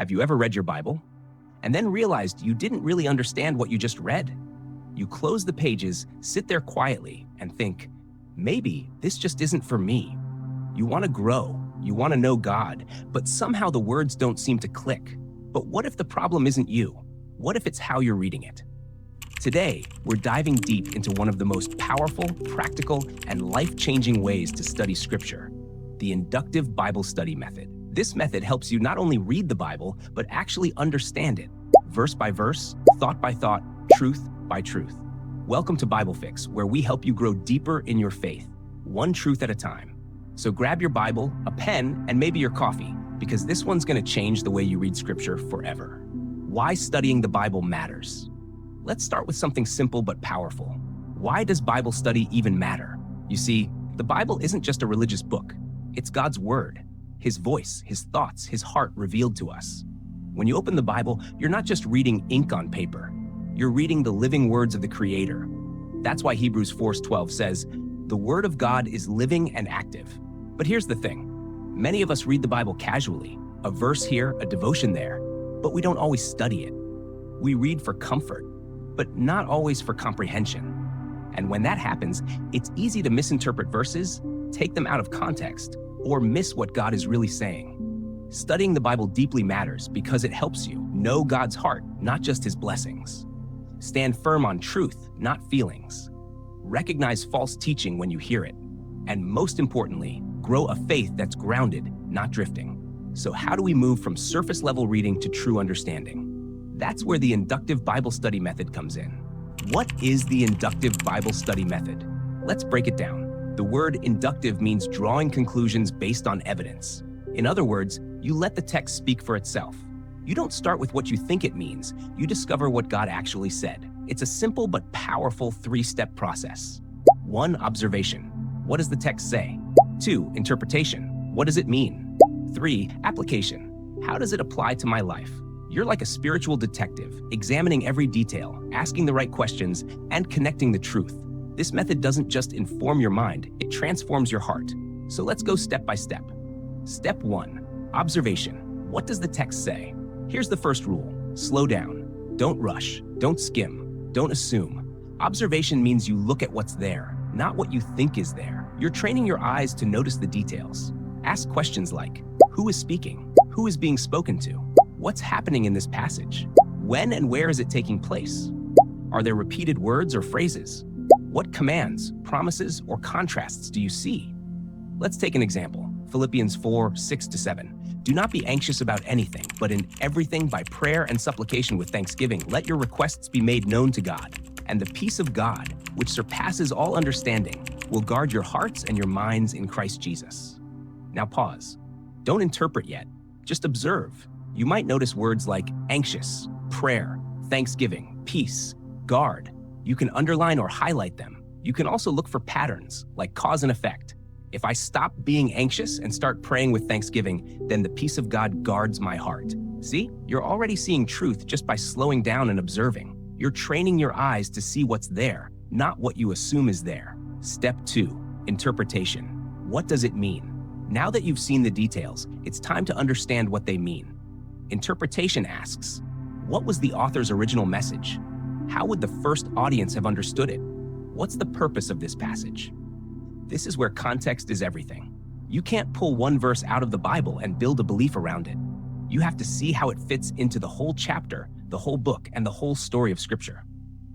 Have you ever read your Bible and then realized you didn't really understand what you just read? You close the pages, sit there quietly, and think, maybe this just isn't for me. You want to grow, you want to know God, but somehow the words don't seem to click. But what if the problem isn't you? What if it's how you're reading it? Today, we're diving deep into one of the most powerful, practical, and life-changing ways to study Scripture, the Inductive Bible Study Method. This method helps you not only read the Bible, but actually understand it, verse by verse, thought by thought, truth by truth. Welcome to BibleFix, where we help you grow deeper in your faith, one truth at a time. So grab your Bible, a pen, and maybe your coffee, because this one's going to change the way you read Scripture forever. Why studying the Bible matters. Let's start with something simple but powerful. Why does Bible study even matter? You see, the Bible isn't just a religious book. It's God's Word, His voice, His thoughts, His heart revealed to us. When you open the Bible, you're not just reading ink on paper. You're reading the living words of the Creator. That's why Hebrews 4:12 says, "The Word of God is living and active." But here's the thing. Many of us read the Bible casually, a verse here, a devotion there, but we don't always study it. We read for comfort, but not always for comprehension. And when that happens, it's easy to misinterpret verses, take them out of context, or miss what God is really saying. Studying the Bible deeply matters because it helps you know God's heart, not just His blessings. Stand firm on truth, not feelings. Recognize false teaching when you hear it. And most importantly, grow a faith that's grounded, not drifting. So how do we move from surface-level reading to true understanding? That's where the Inductive Bible Study Method comes in. What is the Inductive Bible Study Method? Let's break it down. The word inductive means drawing conclusions based on evidence. In other words, you let the text speak for itself. You don't start with what you think it means. You discover what God actually said. It's a simple but powerful three-step process. 1. Observation. What does the text say? 2. Interpretation. What does it mean? 3. Application. How does it apply to my life? You're like a spiritual detective, examining every detail, asking the right questions, and connecting the truth. This method doesn't just inform your mind, it transforms your heart. So let's go step by step. Step 1. Observation. What does the text say? Here's the first rule. Slow down. Don't rush. Don't skim. Don't assume. Observation means you look at what's there, not what you think is there. You're training your eyes to notice the details. Ask questions like, who is speaking? Who is being spoken to? What's happening in this passage? When and where is it taking place? Are there repeated words or phrases? What commands, promises, or contrasts do you see? Let's take an example. Philippians 4:6-7. Do not be anxious about anything, but in everything by prayer and supplication with thanksgiving, let your requests be made known to God. And the peace of God, which surpasses all understanding, will guard your hearts and your minds in Christ Jesus. Now pause. Don't interpret yet. Just observe. You might notice words like anxious, prayer, thanksgiving, peace, guard. You can underline or highlight them. You can also look for patterns, like cause and effect. If I stop being anxious and start praying with thanksgiving, then the peace of God guards my heart. See, you're already seeing truth just by slowing down and observing. You're training your eyes to see what's there, not what you assume is there. Step 2. Interpretation. What does it mean? Now that you've seen the details, it's time to understand what they mean. Interpretation asks, what was the author's original message? How would the first audience have understood it? What's the purpose of this passage? This is where context is everything. You can't pull one verse out of the Bible and build a belief around it. You have to see how it fits into the whole chapter, the whole book, and the whole story of Scripture.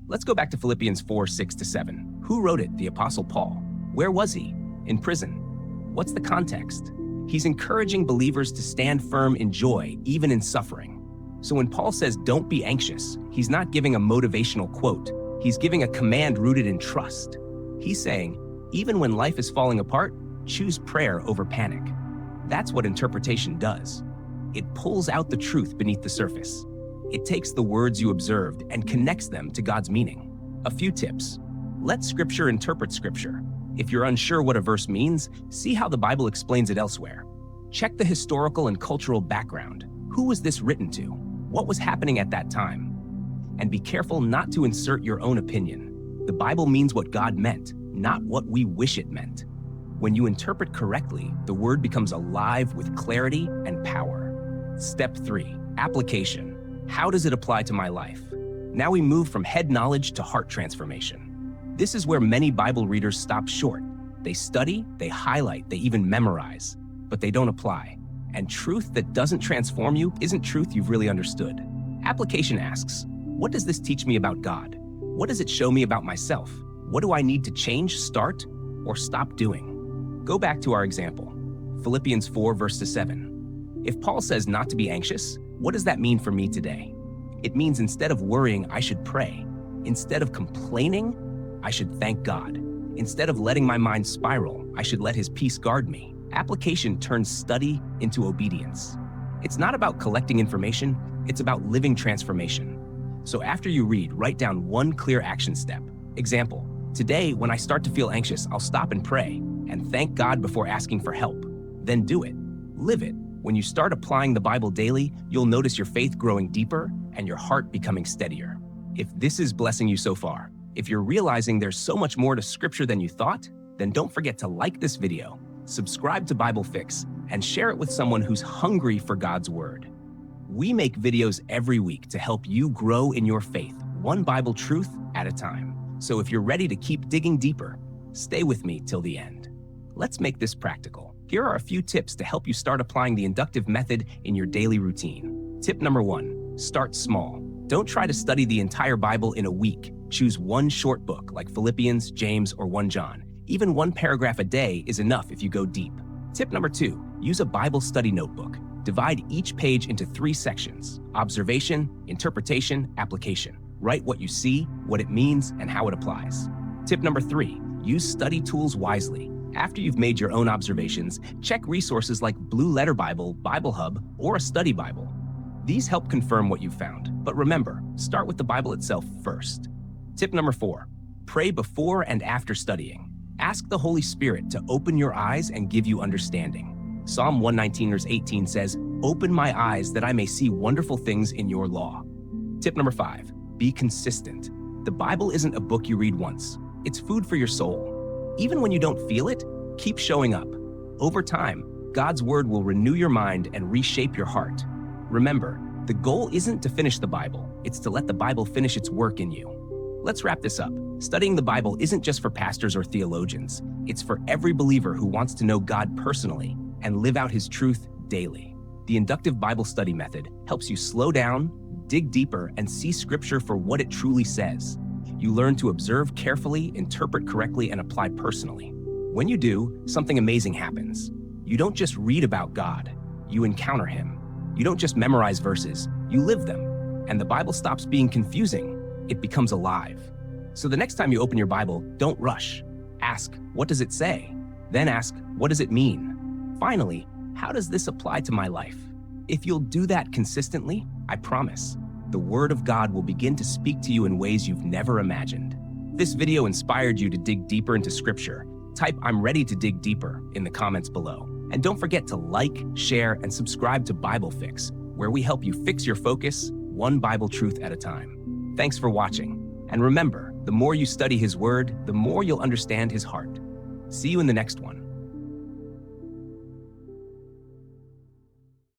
Let's go back to Philippians 4:6-7. Who wrote it? The Apostle Paul. Where was he? In prison. What's the context? He's encouraging believers to stand firm in joy, even in suffering. So when Paul says, don't be anxious, he's not giving a motivational quote. He's giving a command rooted in trust. He's saying, even when life is falling apart, choose prayer over panic. That's what interpretation does. It pulls out the truth beneath the surface. It takes the words you observed and connects them to God's meaning. A few tips. Let Scripture interpret Scripture. If you're unsure what a verse means, see how the Bible explains it elsewhere. Check the historical and cultural background. Who was this written to? What was happening at that time? And be careful not to insert your own opinion. The Bible means what God meant, not what we wish it meant. When you interpret correctly, the Word becomes alive with clarity and power. Step 3. Application. How does it apply to my life? Now we move from head knowledge to heart transformation. This is where many Bible readers stop short. They study, they highlight, they even memorize, but they don't apply. And truth that doesn't transform you isn't truth you've really understood. Application asks, what does this teach me about God? What does it show me about myself? What do I need to change, start, or stop doing? Go back to our example, Philippians 4, verse 7. If Paul says not to be anxious, what does that mean for me today? It means instead of worrying, I should pray. Instead of complaining, I should thank God. Instead of letting my mind spiral, I should let His peace guard me. Application turns study into obedience. It's not about collecting information, it's about living transformation. So after you read, write down one clear action step. Example, today when I start to feel anxious, I'll stop and pray and thank God before asking for help. Then do it. Live it. When you start applying the Bible daily, you'll notice your faith growing deeper and your heart becoming steadier. If this is blessing you so far, if you're realizing there's so much more to Scripture than you thought, then don't forget to like this video, subscribe to BibleFix, and share it with someone who's hungry for God's Word. We make videos every week to help you grow in your faith, one Bible truth at a time. So if you're ready to keep digging deeper, stay with me till the end. Let's make this practical. Here are a few tips to help you start applying the inductive method in your daily routine. Tip number 1, start small. Don't try to study the entire Bible in a week. Choose one short book like Philippians, James, or 1 John. Even one paragraph a day is enough if you go deep. Tip number 2, use a Bible study notebook. Divide each page into 3 sections: observation, interpretation, application. Write what you see, what it means, and how it applies. Tip number 3, use study tools wisely. After you've made your own observations, check resources like Blue Letter Bible, BibleHub, or a study Bible. These help confirm what you've found, but remember, start with the Bible itself first. Tip number 4, pray before and after studying. Ask the Holy Spirit to open your eyes and give you understanding. Psalm 119 verse 18 says, "Open my eyes that I may see wonderful things in your law." Tip number 5, be consistent. The Bible isn't a book you read once. It's food for your soul. Even when you don't feel it, keep showing up. Over time, God's Word will renew your mind and reshape your heart. Remember, the goal isn't to finish the Bible, it's to let the Bible finish its work in you. Let's wrap this up. Studying the Bible isn't just for pastors or theologians. It's for every believer who wants to know God personally and live out His truth daily. The Inductive Bible Study Method helps you slow down, dig deeper, and see Scripture for what it truly says. You learn to observe carefully, interpret correctly, and apply personally. When you do, something amazing happens. You don't just read about God, you encounter Him. You don't just memorize verses, you live them. And the Bible stops being confusing, it becomes alive. So the next time you open your Bible, don't rush. Ask, what does it say? Then ask, what does it mean? Finally, how does this apply to my life? If you'll do that consistently, I promise, the Word of God will begin to speak to you in ways you've never imagined. If this video inspired you to dig deeper into Scripture, type "I'm ready to dig deeper" in the comments below. And don't forget to like, share, and subscribe to BibleFix, where we help you fix your focus, one Bible truth at a time. Thanks for watching. And remember, the more you study His Word, the more you'll understand His heart. See you in the next one.